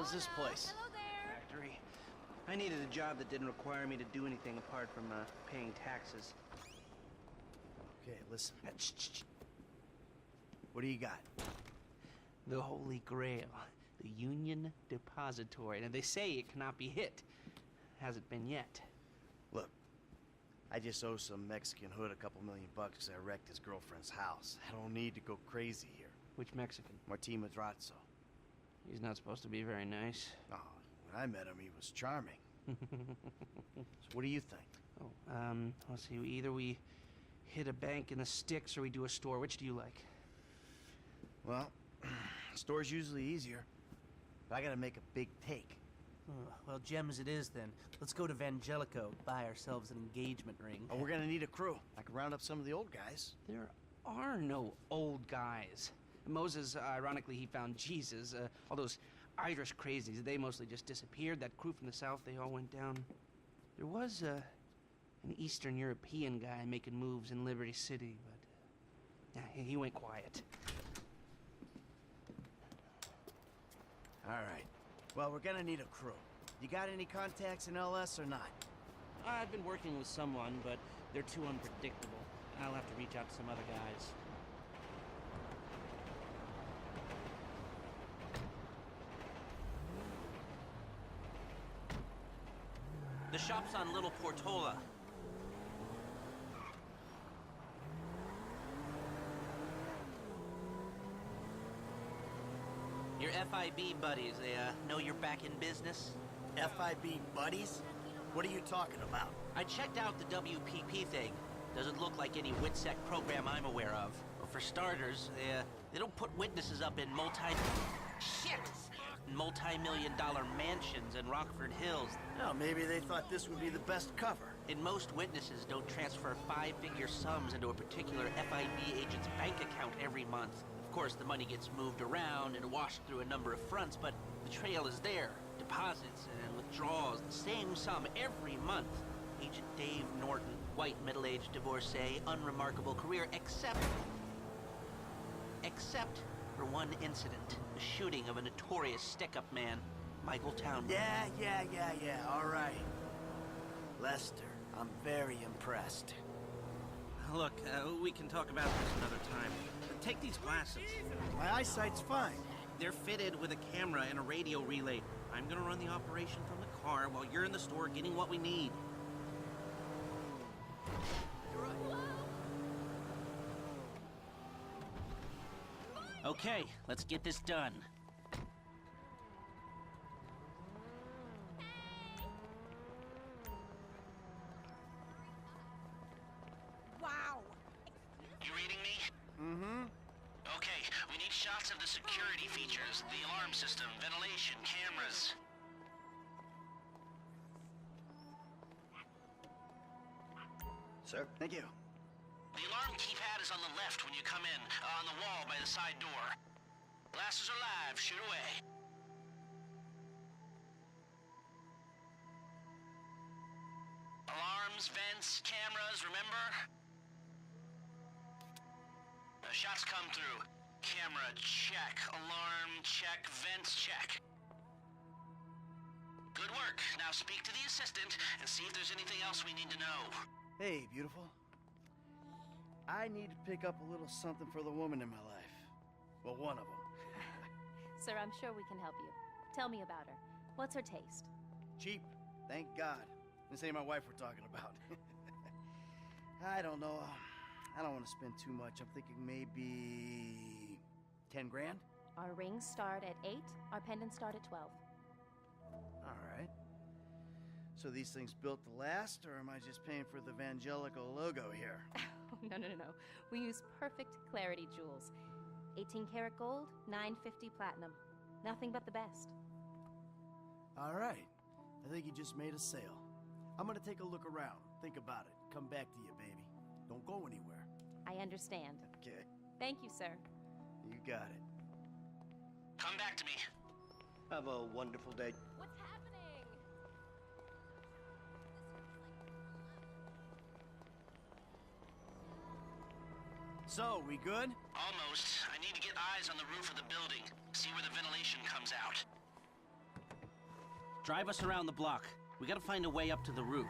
hell's this place? Hello there. Factory. I needed a job that didn't require me to do anything apart from paying taxes. Okay, listen. Shh. What do you got? The Holy Grail. The Union Depository. And they say it cannot be hit. Hasn't been yet. Look, I just owe some Mexican hood a couple $1 million because I wrecked his girlfriend's house. I don't need to go crazy here. Which Mexican? Martín Madrazo. He's not supposed to be very nice. Oh, when I met him, he was charming. So what do you think? Oh, let's see. Either we hit a bank in the sticks or we do a store. Which do you like? Well, store's usually easier. But I gotta make a big take. Well, gems it is then. Let's go to Vangelico, buy ourselves an engagement ring. Oh, we're gonna need a crew. I can round up some of the old guys. There are no old guys. Moses, ironically, he found Jesus. All those Irish crazies, they mostly just disappeared. That crew from the south, they all went down. There was an Eastern European guy making moves in Liberty City, but yeah, he went quiet. All right. Well, we're gonna need a crew. You got any contacts in LS or not? I've been working with someone, but they're too unpredictable. I'll have to reach out to some other guys. The shop's on Little Portola. Your FIB buddies, they know you're back in business? FIB buddies? What are you talking about? I checked out the WPP thing. Doesn't look like any WITSEC program I'm aware of. Well, for starters, they don't put witnesses up in multi-million-dollar mansions in Rockford Hills. No, maybe they thought this would be the best cover. And most witnesses don't transfer five-figure sums into a particular FIB agent's bank account every month. Of course, the money gets moved around and washed through a number of fronts, but the trail is there. Deposits and withdrawals, the same sum every month. Agent Dave Norton, white middle-aged divorcee, unremarkable career, except for one incident, the shooting of a notorious stick-up man, Michael Townley. Yeah, all right. Lester, I'm very impressed. Look, we can talk about this another time. Take these glasses. My eyesight's fine. They're fitted with a camera and a radio relay. I'm gonna run the operation from the car while you're in the store getting what we need. Okay, let's get this done. Wow. You reading me? Mm-hmm. Okay, we need shots of the security features, the alarm system, ventilation, cameras. Sir? Thank you. The alarm keypad is on the left when you come in, on the wall by the side door. Glasses are live, shoot away. Alarms, vents, cameras, remember? Shots come through. Camera, check. Alarm, check. Vents, check. Good work. Now speak to the assistant and see if there's anything else we need to know. Hey, beautiful. I need to pick up a little something for the woman in my life. Well, one of them. Sir, I'm sure we can help you. Tell me about her. What's her taste? Cheap, thank God. This ain't my wife we're talking about. I don't know. I don't want to spend too much. I'm thinking maybe 10 grand? Our rings start at 8, our pendants start at 12. All right. So these things built to last, or am I just paying for the Vangelico logo here? No. We use perfect clarity jewels. 18 karat gold, 950 platinum. Nothing but the best. All right. I think you just made a sale. I'm gonna take a look around. Think about it. Come back to you, baby. Don't go anywhere. I understand. Okay. Thank you, sir. You got it. Come back to me. Have a wonderful day. What's happening? So, we good? Almost. I need to get eyes on the roof of the building. See where the ventilation comes out. Drive us around the block. We gotta find a way up to the roof.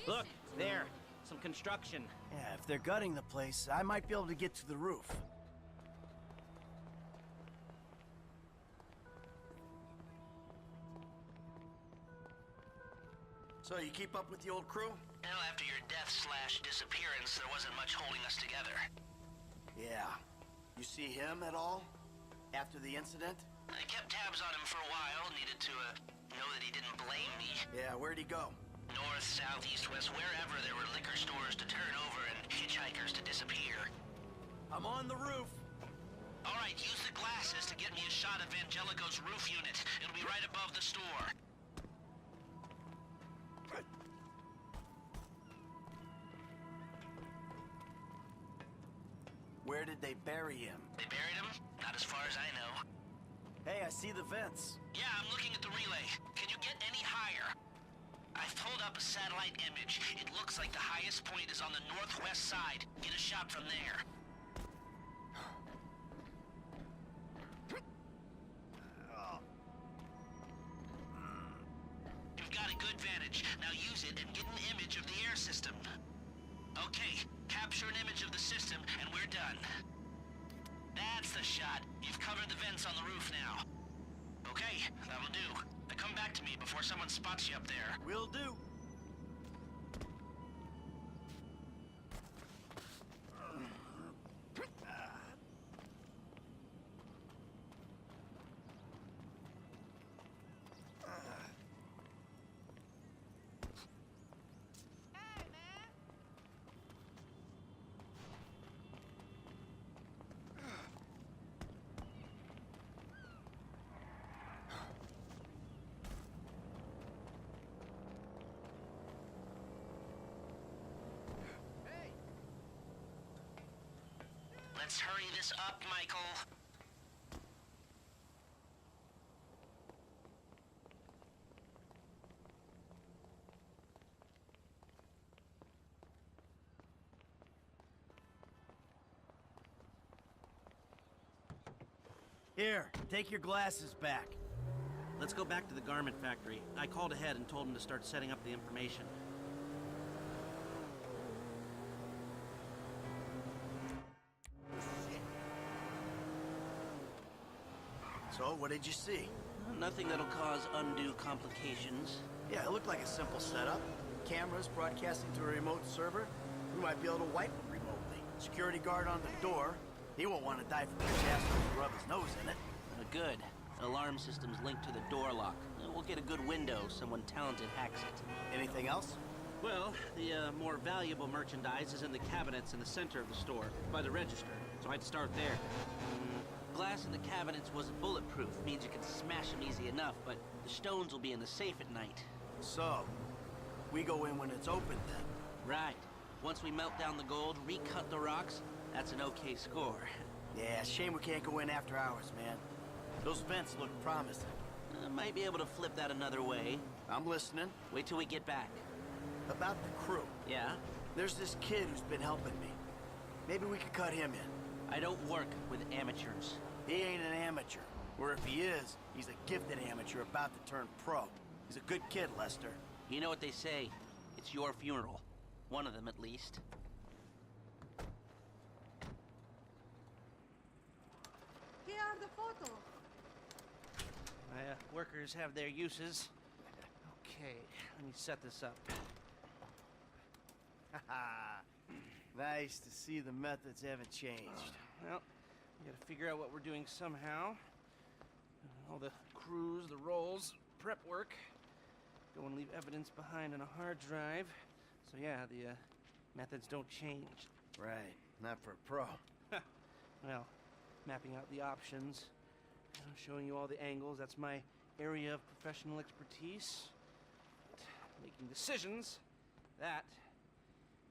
Look, there. Some construction. Yeah, if they're gutting the place, I might be able to get to the roof. So, you keep up with the old crew? Well, after your death/disappearance, there wasn't much holding us together. Yeah. You see him at all? After the incident? I kept tabs on him for a while, needed to, know that he didn't blame me. Yeah, where'd he go? North, south, east, west, wherever there were liquor stores to turn over and hitchhikers to disappear. I'm on the roof. All right, use the glasses to get me a shot of Angelico's roof unit. It'll be right above the store. Where did they bury him? They buried him? Not as far as I know. Hey, I see the vents. Yeah, I'm looking at the relay. Can you get any higher? I've pulled up a satellite image. It looks like the highest point is on the northwest side. Get a shot from there. You've got a good vantage. Now use it and get an image of the air system. Okay, capture an image of the system and we're done. That's the shot. You've covered the vents on the roof now. Okay, that'll do. Now come back to me before someone spots you up there. Will do. Let's hurry this up, Michael. Here, take your glasses back. Let's go back to the garment factory. I called ahead and told him to start setting up the information. So, what did you see? Nothing that'll cause undue complications. Yeah, it looked like a simple setup. Cameras broadcasting to a remote server. We might be able to wipe it remotely. Security guard on the door. He won't want to die from a disaster and rub his nose in it. Good. Alarm system's linked to the door lock. We'll get a good window. Someone talented hacks it. Anything else? Well, the more valuable merchandise is in the cabinets in the center of the store, by the register. So I'd start there. Glass in the cabinets wasn't bulletproof. Means you can smash them easy enough, but the stones will be in the safe at night. So, we go in when it's open then? Right. Once we melt down the gold, recut the rocks, that's an okay score. Yeah, shame we can't go in after hours, man. Those vents look promising. Might be able to flip that another way. I'm listening. Wait till we get back. About the crew. Yeah? There's this kid who's been helping me. Maybe we could cut him in. I don't work with amateurs. He ain't an amateur. Or if he is, he's a gifted amateur about to turn pro. He's a good kid, Lester. You know what they say. It's your funeral. One of them, at least. Here are the photos. My workers have their uses. Okay, let me set this up. Nice to see the methods haven't changed. Well, we gotta figure out what we're doing somehow. All the crews, the rolls, prep work. Don't want to leave evidence behind on a hard drive. So yeah, the methods don't change. Right, not for a pro. Well, mapping out the options, showing you all the angles, that's my area of professional expertise. But making decisions, that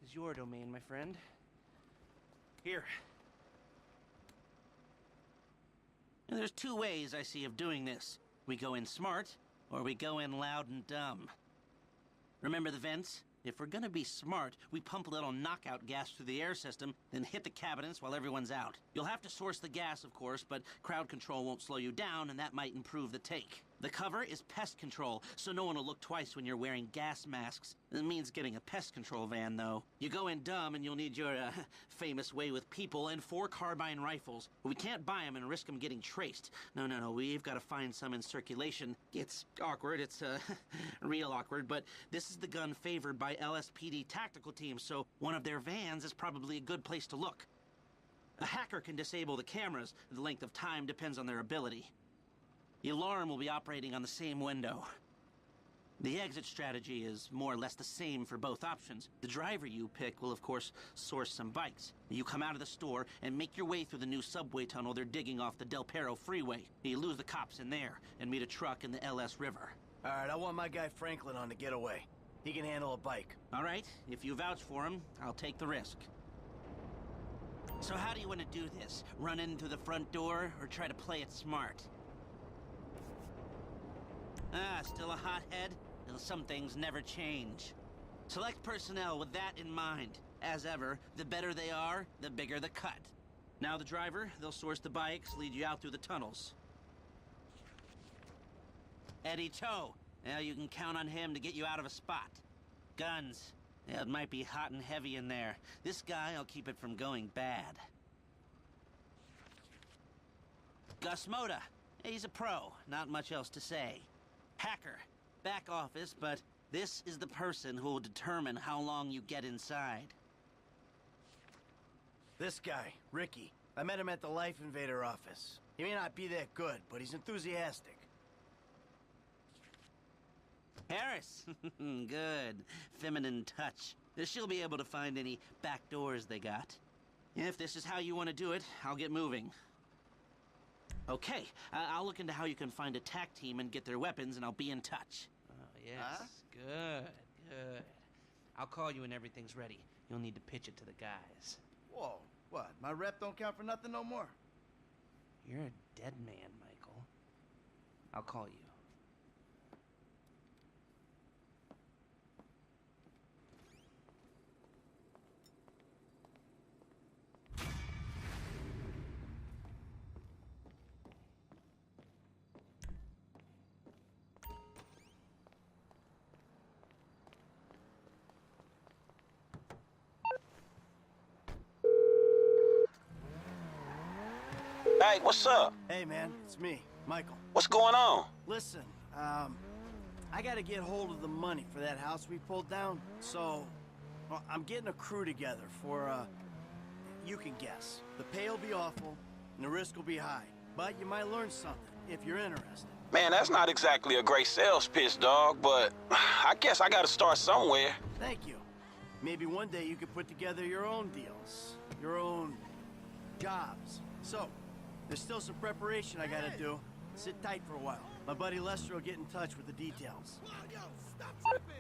is your domain, my friend. Here. And there's two ways I see of doing this. We go in smart, or we go in loud and dumb. Remember the vents? If we're gonna be smart, we pump a little knockout gas through the air system, then hit the cabinets while everyone's out. You'll have to source the gas, of course, but crowd control won't slow you down, and that might improve the take. The cover is pest control, so no one will look twice when you're wearing gas masks. It means getting a pest control van, though. You go in dumb, and you'll need your, famous way with people and 4 carbine rifles. We can't buy them and risk them getting traced. No, we've got to find some in circulation. It's awkward, it's, real awkward, but this is the gun favored by LSPD tactical teams, so one of their vans is probably a good place to look. A hacker can disable the cameras. The length of time depends on their ability. The alarm will be operating on the same window. The exit strategy is more or less the same for both options. The driver you pick will, of course, source some bikes. You come out of the store and make your way through the new subway tunnel they're digging off the Del Perro freeway. You lose the cops in there and meet a truck in the LS River. All right, I want my guy Franklin on the getaway. He can handle a bike. All right, if you vouch for him, I'll take the risk. So how do you want to do this? Run in through the front door or try to play it smart? Still a hothead? Well, some things never change. Select personnel with that in mind. As ever, the better they are, the bigger the cut. Now the driver, they'll source the bikes, lead you out through the tunnels. Eddie Toe. Well, you can count on him to get you out of a spot. Guns. Yeah, it might be hot and heavy in there. This guy'll keep it from going bad. Gus Moda. He's a pro. Not much else to say. Hacker. Back office, but this is the person who will determine how long you get inside. This guy, Ricky. I met him at the Life Invader office. He may not be that good, but he's enthusiastic. Harris. Good. Feminine touch. She'll be able to find any back doors they got. If this is how you want to do it, I'll get moving. Okay, I'll look into how you can find a TAC team and get their weapons, and I'll be in touch. Oh, yes. Good. I'll call you when everything's ready. You'll need to pitch it to the guys. Whoa, what? My rep don't count for nothing no more? You're a dead man, Michael. I'll call you. Hey, what's up? Hey, man, it's me, Michael. What's going on? Listen, I gotta get hold of the money for that house we pulled down, so well, I'm getting a crew together for, you can guess. The pay will be awful, and the risk will be high, but you might learn something if you're interested. Man, that's not exactly a great sales pitch, dog, but I guess I gotta start somewhere. Thank you. Maybe one day you could put together your own deals, your own jobs. So, there's still some preparation I gotta do. Sit tight for a while. My buddy Lester will get in touch with the details. Come on, yo, stop tripping!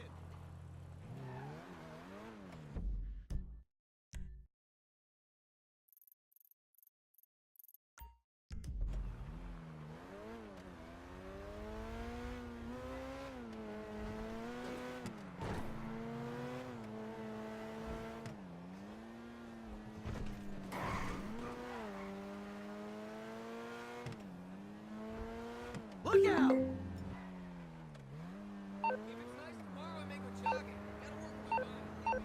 Look out! If it's nice tomorrow, I may go jogging. Gotta work my body.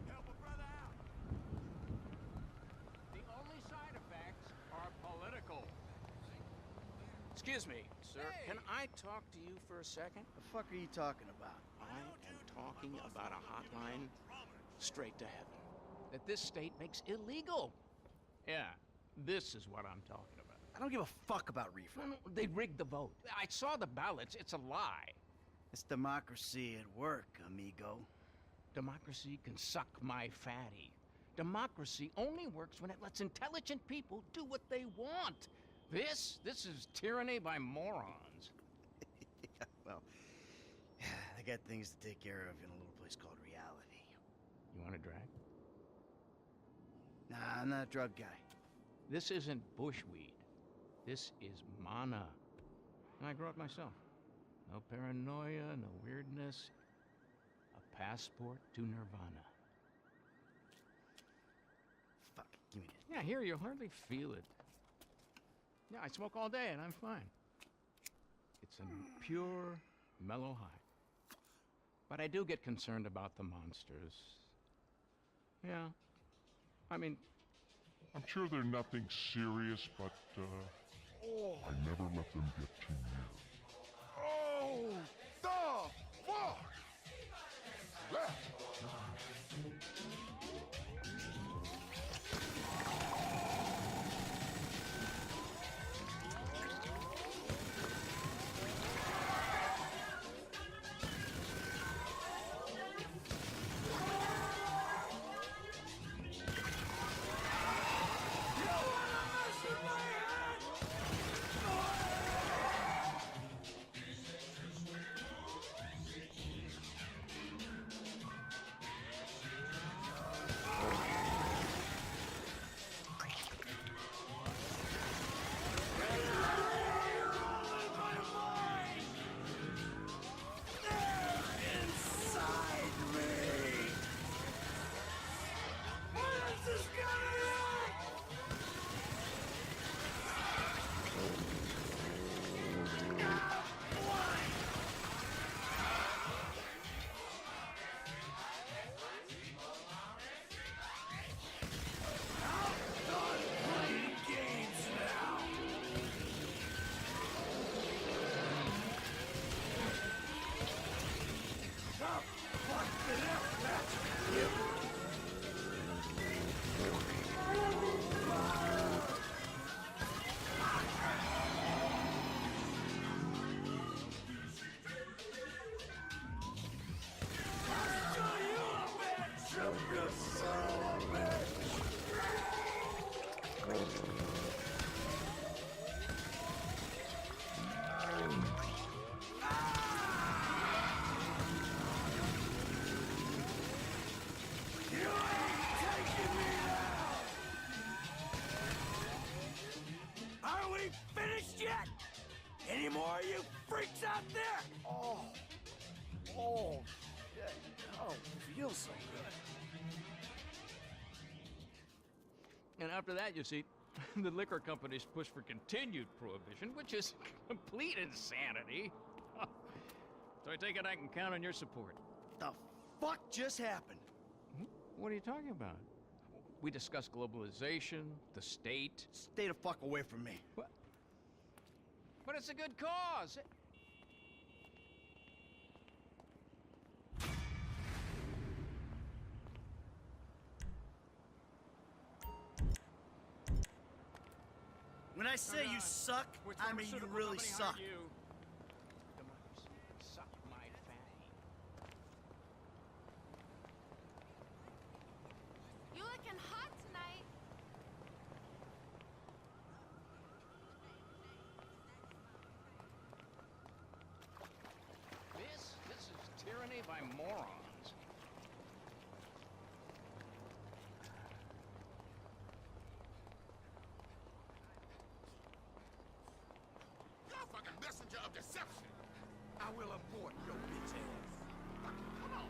Help a brother out. The only side effects are political. Excuse me, sir. Hey. Can I talk to you for a second? The fuck are you talking about? I am talking about a hotline straight to heaven that this state makes illegal. Yeah, this is what I'm talking about. I don't give a fuck about reefer. No, they rigged the vote. I saw the ballots. It's a lie. It's democracy at work, amigo. Democracy can suck my fatty. Democracy only works when it lets intelligent people do what they want. This is tyranny by morons. Yeah, well, I got things to take care of in a little place called reality. You want a drag? Nah, I'm not a drug guy. This isn't bushweed. This is mana. And I grew up myself. No paranoia, no weirdness. A passport to nirvana. Fuck, give me that. Yeah, here, you'll hardly feel it. Yeah, I smoke all day and I'm fine. It's a pure, mellow high. But I do get concerned about the monsters. Yeah. I mean... I'm sure they're nothing serious, but, I never let them get too near. Oh, the fuck! Are we finished yet? Any more of you freaks out there? Oh, shit. Oh, feels so good. And after that, you see, the liquor companies push for continued prohibition, which is complete insanity. So I take it I can count on your support. The fuck just happened? What are you talking about? We discussed globalization, the state. Stay the fuck away from me. What? But it's a good cause. When I say you suck, I mean you really suck. Democracy, suck my fanny. You looking hot tonight. This is tyranny by morons. You're a fucking messenger of deception. I will abort your bitch ass. Come on.